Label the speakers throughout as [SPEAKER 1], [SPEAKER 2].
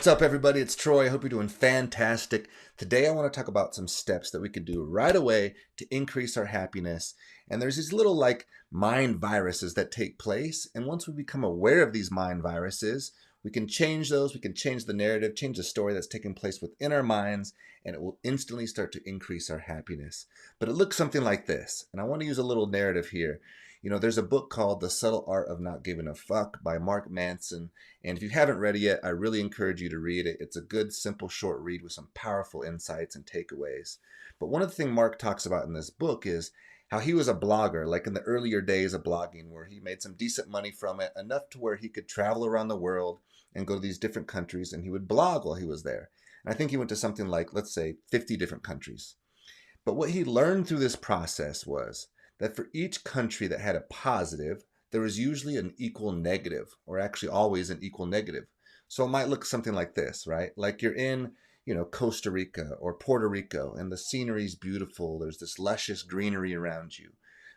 [SPEAKER 1] What's up, everybody? It's Troy. I hope you're doing fantastic. Today, I want to talk about some steps that we can do right away to increase our happiness. And there's these little mind viruses that take place. And once we become aware of these mind viruses, we can change those. We can change the narrative, change the story that's taking place within our minds, and it will instantly start to increase our happiness. But it looks something like this. And I want to use a little narrative here. There's a book called The Subtle Art of Not Giving a Fuck by Mark Manson. And if you haven't read it yet, I really encourage you to read it. It's a good, simple, short read with some powerful insights and takeaways. But one of the things Mark talks about in this book is how he was a blogger, like in the earlier days of blogging, where he made some decent money from it, enough to where he could travel around the world and go to these different countries, and he would blog while he was there. And I think he went to something like, let's say, 50 different countries. But what he learned through this process was that for each country that had a positive, there was usually an equal negative, or actually always an equal negative. So it might look something like this, right? Like you're in, Costa Rica or Puerto Rico, and the scenery is beautiful. There's this luscious greenery around you.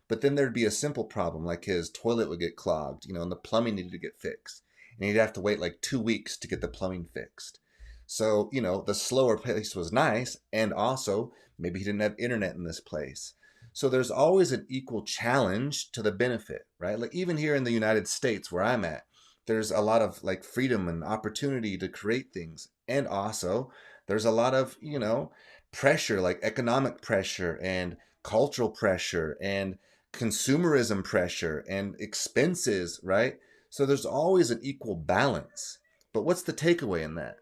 [SPEAKER 1] But then there'd be a simple problem, like his toilet would get clogged, and the plumbing needed to get fixed. And he'd have to wait like 2 weeks to get the plumbing fixed. So, the slower pace was nice, and also maybe he didn't have internet in this place. So there's always an equal challenge to the benefit, right? Like even here in the United States where I'm at, there's a lot of freedom and opportunity to create things. And also there's a lot of, pressure, like economic pressure and cultural pressure and consumerism pressure and expenses, right? So there's always an equal balance. But what's the takeaway in that?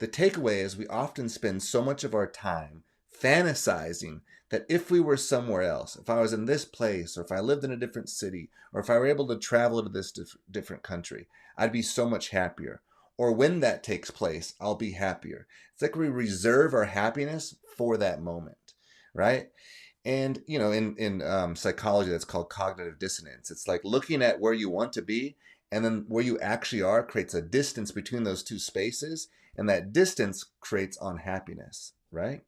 [SPEAKER 1] The takeaway is we often spend so much of our time fantasizing that if we were somewhere else, if I was in this place, or if I lived in a different city, or if I were able to travel to this different country, I'd be so much happier. Or when that takes place, I'll be happier. It's like we reserve our happiness for that moment, right? And, in psychology, that's called cognitive dissonance. It's like looking at where you want to be and then where you actually are creates a distance between those two spaces. And that distance creates unhappiness, right?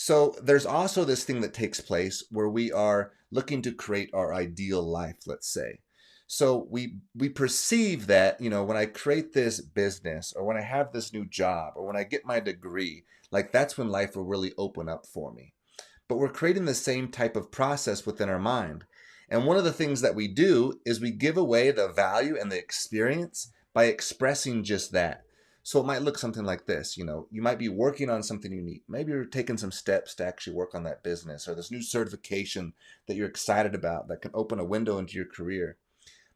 [SPEAKER 1] So there's also this thing that takes place where we are looking to create our ideal life, let's say. So we perceive that, when I create this business or when I have this new job or when I get my degree, that's when life will really open up for me. But we're creating the same type of process within our mind. And one of the things that we do is we give away the value and the experience by expressing just that. So it might look something like this. You might be working on something unique. Maybe you're taking some steps to actually work on that business or this new certification that you're excited about that can open a window into your career.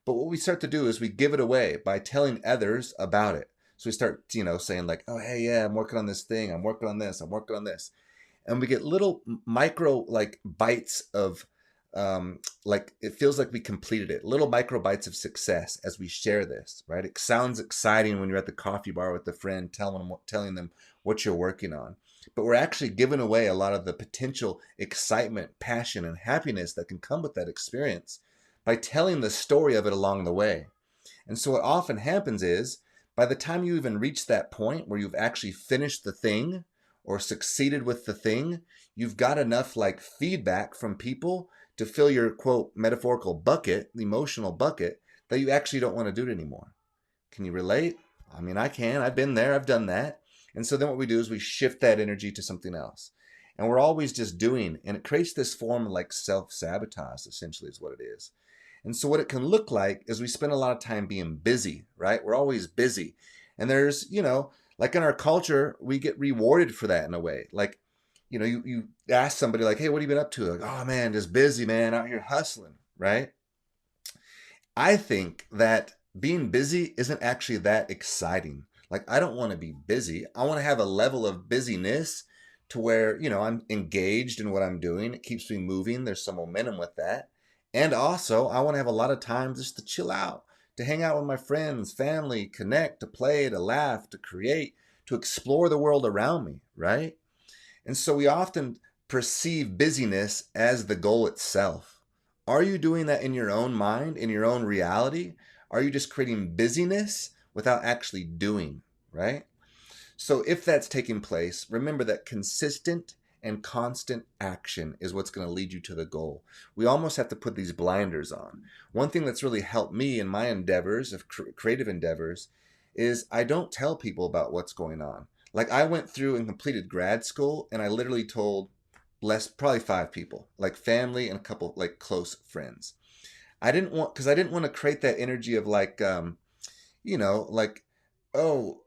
[SPEAKER 1] But what we start to do is we give it away by telling others about it. So we start, saying oh, hey, yeah, I'm working on this thing. I'm working on this. I'm working on this. And we get little micro bites of it feels like we completed it, little micro bites of success as we share this, right? It sounds exciting when you're at the coffee bar with a friend telling them what you're working on, but we're actually giving away a lot of the potential excitement, passion, and happiness that can come with that experience by telling the story of it along the way. And so what often happens is by the time you even reach that point where you've actually finished the thing or succeeded with the thing, you've got enough feedback from people to fill your, quote, metaphorical bucket, the emotional bucket, that you actually don't want to do it anymore. Can you relate? I mean, I can. I've been there. I've done that. And so then what we do is we shift that energy to something else. And we're always just doing, and it creates this form of self-sabotage, essentially is what it is. And so what it can look like is we spend a lot of time being busy, right? We're always busy. And there's, in our culture, we get rewarded for that in a way. You ask somebody hey, what have you been up to? Oh man, just busy, man, out here hustling, right? I think that being busy isn't actually that exciting. I don't want to be busy. I want to have a level of busyness to where, I'm engaged in what I'm doing. It keeps me moving. There's some momentum with that. And also, I want to have a lot of time just to chill out, to hang out with my friends, family, connect, to play, to laugh, to create, to explore the world around me, right? And so we often perceive busyness as the goal itself. Are you doing that in your own mind, in your own reality? Are you just creating busyness without actually doing, right? So if that's taking place, remember that consistent and constant action is what's going to lead you to the goal. We almost have to put these blinders on. One thing that's really helped me in my endeavors of creative endeavors is I don't tell people about what's going on. Like I went through and completed grad school and I literally told probably 5 people, like family and a couple like close friends. Because I didn't want to create that energy of like, like, oh,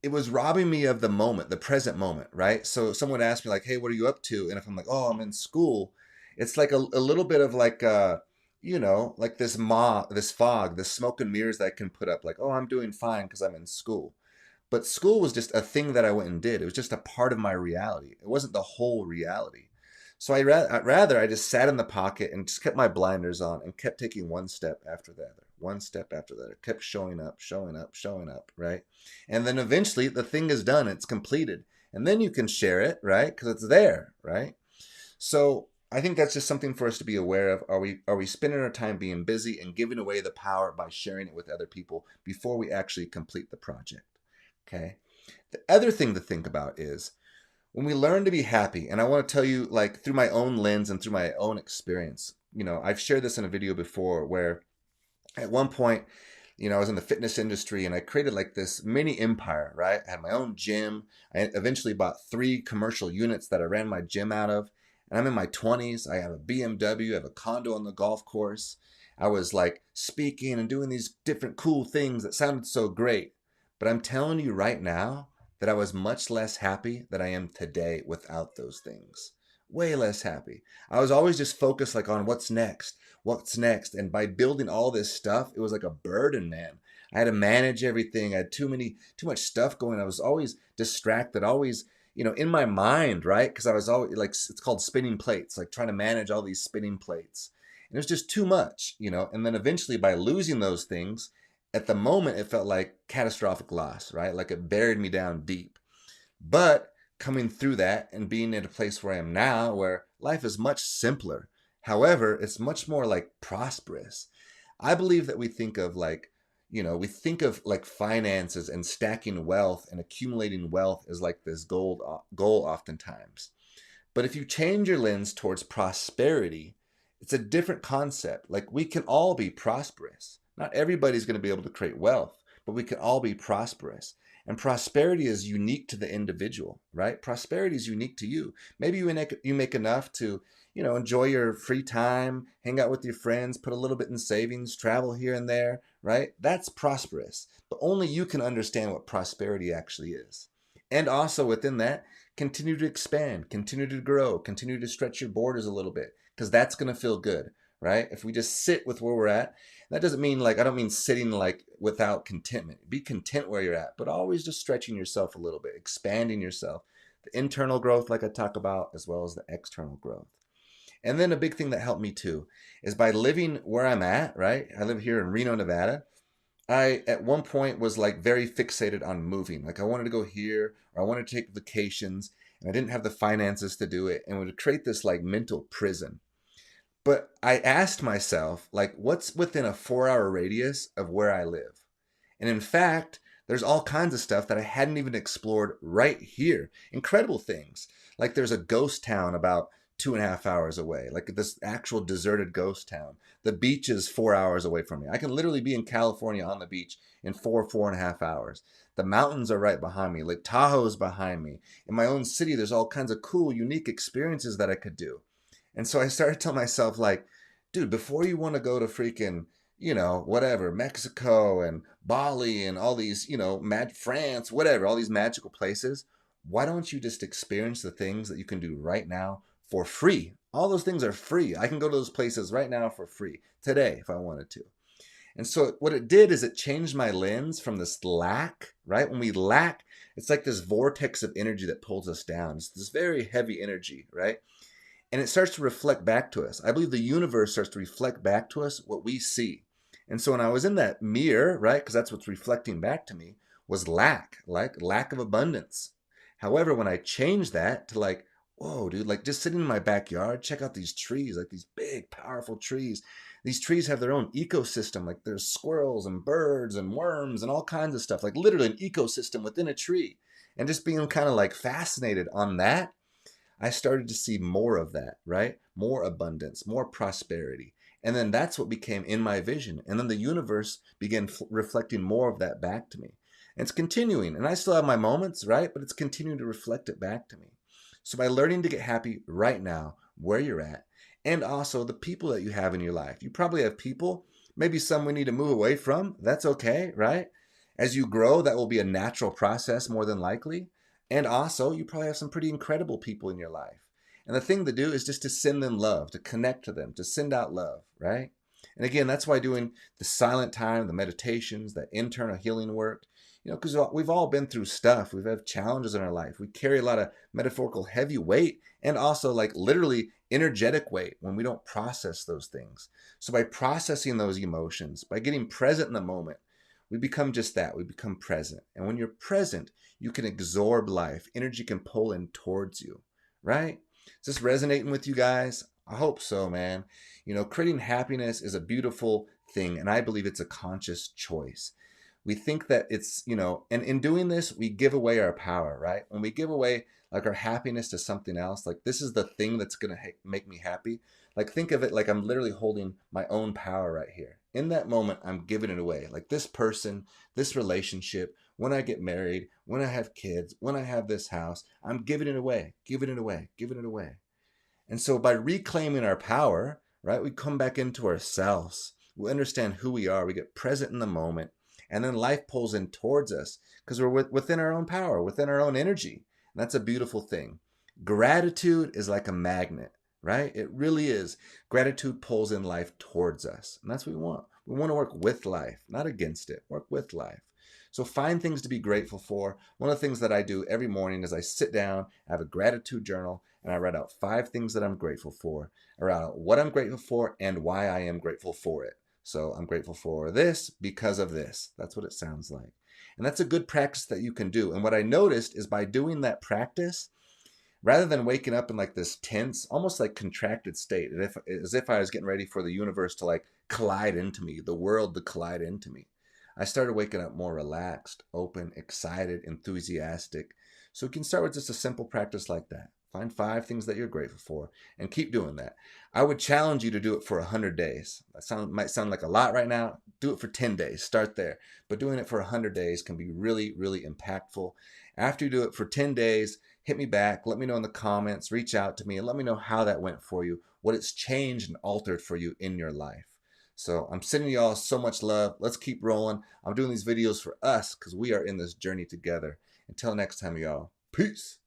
[SPEAKER 1] it was robbing me of the moment, the present moment, right? So someone asked me like, hey, what are you up to? And if I'm like, oh, I'm in school, it's like a little bit of like, like this fog, this smoke and mirrors that I can put up like, oh, I'm doing fine because I'm in school. But school was just a thing that I went and did. It was just a part of my reality. It wasn't the whole reality. So I just sat in the pocket and just kept my blinders on and kept taking one step after the other, one step after the other. Kept showing up, showing up, showing up, right? And then eventually the thing is done, it's completed. And then you can share it, right? Because it's there, right? So I think that's just something for us to be aware of. Are we spending our time being busy and giving away the power by sharing it with other people before we actually complete the project? Okay. The other thing to think about is when we learn to be happy, and I want to tell you, like, through my own lens and through my own experience, I've shared this in a video before where at one point, I was in the fitness industry and I created like this mini empire, right? I had my own gym. I eventually bought 3 commercial units that I ran my gym out of. And I'm in my 20s. I have a BMW, I have a condo on the golf course. I was like speaking and doing these different cool things that sounded so great. But I'm telling you right now that I was much less happy than I am today without those things. Way less happy. I was always just focused like on what's next, what's next. And by building all this stuff, it was like a burden, man. I had to manage everything. I had too much stuff going. I was always distracted, always, in my mind, right? Because I was always like, it's called spinning plates, like trying to manage all these spinning plates. And it was just too much, and then eventually by losing those things, at the moment, it felt like catastrophic loss, right? Like it buried me down deep. But coming through that and being in a place where I am now, where life is much simpler. However, it's much more like prosperous. I believe that we think of like finances and stacking wealth and accumulating wealth as like this goal oftentimes. But if you change your lens towards prosperity, it's a different concept. Like we can all be prosperous. Not everybody's going to be able to create wealth, but we can all be prosperous. And prosperity is unique to the individual, right? Prosperity is unique to you. Maybe you make enough to, enjoy your free time, hang out with your friends, put a little bit in savings, travel here and there, right? That's prosperous. But only you can understand what prosperity actually is. And also within that, continue to expand, continue to grow, continue to stretch your borders a little bit, because that's going to feel good, right? If we just sit with where we're at, that doesn't mean like, I don't mean sitting like without contentment. Be content where you're at, but always just stretching yourself a little bit, expanding yourself. The internal growth, like I talk about, as well as the external growth. And then a big thing that helped me too is by living where I'm at, right? I live here in Reno, Nevada. I, at one point, was like very fixated on moving. Like I wanted to go here or I wanted to take vacations and I didn't have the finances to do it and would create this like mental prison. But I asked myself, like, what's within a 4-hour radius of where I live? And in fact, there's all kinds of stuff that I hadn't even explored right here. Incredible things. Like there's a ghost town about 2.5 hours away, like this actual deserted ghost town. The beach is 4 hours away from me. I can literally be in California on the beach in 4.5 hours. The mountains are right behind me. Lake Tahoe is behind me. In my own city, there's all kinds of cool, unique experiences that I could do. And so I started telling myself, like, dude, before you want to go to freaking, whatever, Mexico and Bali and all these, France, whatever, all these magical places, why don't you just experience the things that you can do right now for free? All those things are free. I can go to those places right now for free today if I wanted to. And so what it did is it changed my lens from this lack, right? When we lack, it's like this vortex of energy that pulls us down. It's this very heavy energy, right? And it starts to reflect back to us. I believe the universe starts to reflect back to us what we see. And so when I was in that mirror, right, because that's what's reflecting back to me, was lack, like lack of abundance. However, when I changed that to like, whoa, dude, like just sitting in my backyard, check out these trees, like these big, powerful trees. These trees have their own ecosystem. Like there's squirrels and birds and worms and all kinds of stuff, like literally an ecosystem within a tree. And just being kind of like fascinated on that, I started to see more of that, right? More abundance, more prosperity. And then that's what became in my vision. And then the universe began reflecting more of that back to me. And it's continuing. And I still have my moments, right? But it's continuing to reflect it back to me. So by learning to get happy right now, where you're at, and also the people that you have in your life. You probably have people, maybe some we need to move away from. That's okay, right? As you grow, that will be a natural process more than likely. And also, you probably have some pretty incredible people in your life. And the thing to do is just to send them love, to connect to them, to send out love, right? And again, that's why doing the silent time, the meditations, the internal healing work, because we've all been through stuff. We've had challenges in our life. We carry a lot of metaphorical heavy weight and also like literally energetic weight when we don't process those things. So by processing those emotions, by getting present in the moment, we become just that. We become present. And when you're present, you can absorb life. Energy can pull in towards you, right? Is this resonating with you guys? I hope so, man. Creating happiness is a beautiful thing, and I believe it's a conscious choice. We think that it's, and in doing this, we give away our power, right? When we give away like our happiness to something else, like this is the thing that's going to make me happy. Like think of it like I'm literally holding my own power right here. In that moment, I'm giving it away. Like this person, this relationship, when I get married, when I have kids, when I have this house, I'm giving it away, giving it away, giving it away. And so by reclaiming our power, right, we come back into ourselves. We understand who we are. We get present in the moment. And then life pulls in towards us because we're within our own power, within our own energy. And that's a beautiful thing. Gratitude is like a magnet, right? It really is. Gratitude pulls in life towards us. And that's what we want. We want to work with life, not against it. Work with life. So find things to be grateful for. One of the things that I do every morning is I sit down, I have a gratitude journal, and I write out 5 things that I'm grateful for. I write out what I'm grateful for and why I am grateful for it. So I'm grateful for this because of this. That's what it sounds like. And that's a good practice that you can do. And what I noticed is by doing that practice, rather than waking up in like this tense, almost like contracted state, as if I was getting ready for the universe to like collide into me, the world to collide into me, I started waking up more relaxed, open, excited, enthusiastic. So we can start with just a simple practice like that. Find 5 things that you're grateful for and keep doing that. I would challenge you to do it for 100 days. That might sound like a lot right now. Do it for 10 days. Start there. But doing it for 100 days can be really, really impactful. After you do it for 10 days, hit me back. Let me know in the comments. Reach out to me and let me know how that went for you, what it's changed and altered for you in your life. So I'm sending y'all so much love. Let's keep rolling. I'm doing these videos for us because we are in this journey together. Until next time, y'all. Peace.